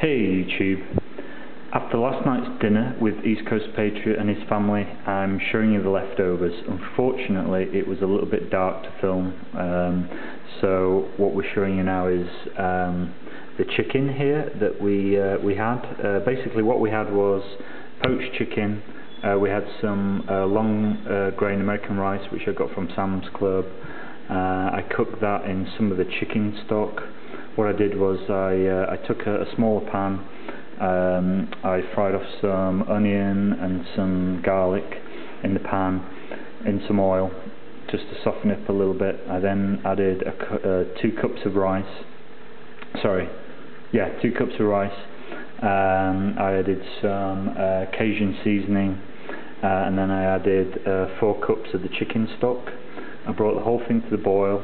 Hey YouTube, after last night's dinner with East Coast Patriot and his family, I'm showing you the leftovers. Unfortunately it was a little bit dark to film, so what we're showing you now is the chicken here that we had. Basically what we had was poached chicken. We had some long grain American rice which I got from Sam's Club. I cooked that in some of the chicken stock. What I did was I took a smaller pan, I fried off some onion and some garlic in the pan in some oil just to soften it up a little bit. I then added 2 cups of rice. 2 cups of rice. I added some Cajun seasoning, and then I added 4 cups of the chicken stock. I brought the whole thing to the boil,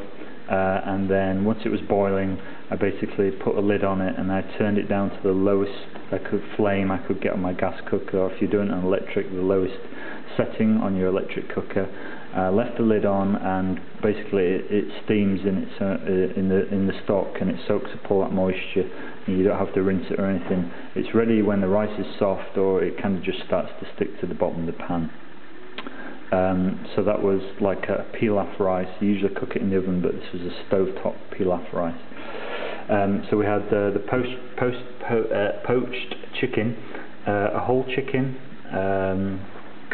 and then once it was boiling I basically put a lid on it and I turned it down to the lowest flame I could get on my gas cooker, or if you're doing it on electric, the lowest setting on your electric cooker. Left the lid on, and basically it steams in the stock, and it soaks up all that moisture, and you don't have to rinse it or anything. It's ready when the rice is soft, or it kind of just starts to stick to the bottom of the pan. So that was like a pilaf rice. You usually cook it in the oven, but this was a stovetop pilaf rice. So we had the poached chicken, a whole chicken,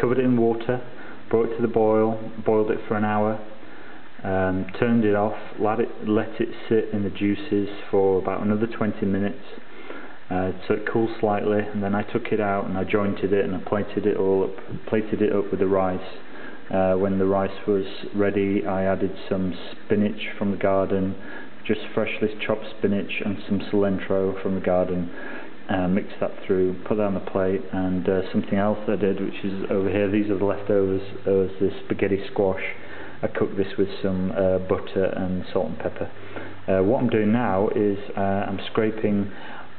covered it in water, brought it to the boil, boiled it for an hour, turned it off, let it sit in the juices for about another 20 minutes, so it cooled slightly, and then I took it out and I jointed it and I plated it up with the rice. When the rice was ready, I added some spinach from the garden, just freshly chopped spinach and some cilantro from the garden. Mixed that through, put that on the plate, and something else I did, which is over here, these are the leftovers, was the spaghetti squash. I cooked this with some butter and salt and pepper. What I'm doing now is I'm scraping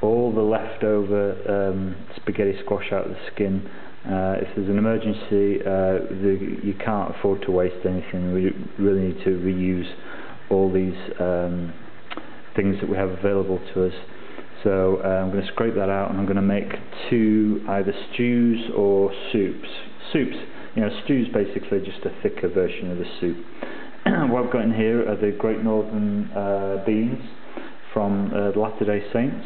all the leftover spaghetti squash out of the skin. If there's an emergency, you can't afford to waste anything. We really need to reuse all these things that we have available to us. So I'm going to scrape that out, and I'm going to make 2 either stews or soups. Stews basically just a thicker version of the soup. What I've got in here are the Great Northern beans from the Latter-day Saints,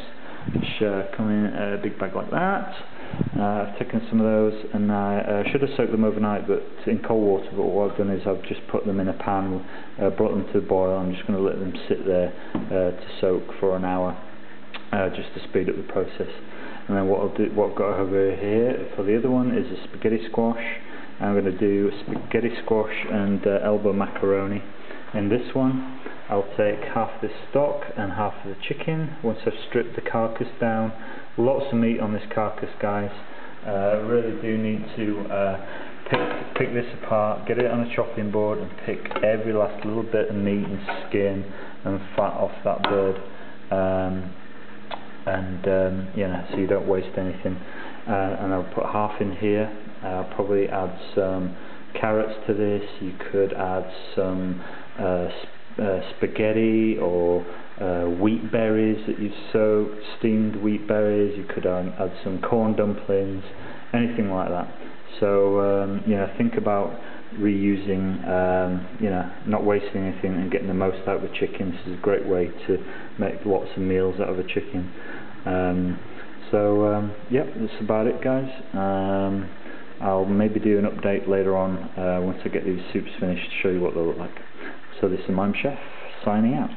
which come in a big bag like that. I've taken some of those, and I should have soaked them overnight, but in cold water. But what I've done is I've just put them in a pan, brought them to the boil. I'm just going to let them sit there to soak for an hour, just to speed up the process. And then what I've got over here for the other one is a spaghetti squash. I'm going to do spaghetti squash and elbow macaroni. In this one, I'll take half this stock and half of the chicken. Once I've stripped the carcass down, lots of meat on this carcass, guys. Really do need to pick this apart, get it on a chopping board, and pick every last little bit of meat and skin and fat off that bird, so you don't waste anything. And I'll put half in here. I'll probably add some carrots to this. You could add some spaghetti or wheat berries that you've soaked, steamed wheat berries. You could add some corn dumplings, anything like that. So think about reusing, not wasting anything and getting the most out of the chicken. This is a great way to make lots of meals out of a chicken. That's about it, guys. I'll maybe do an update later on once I get these soups finished to show you what they look like. So this is Mime Chef signing out.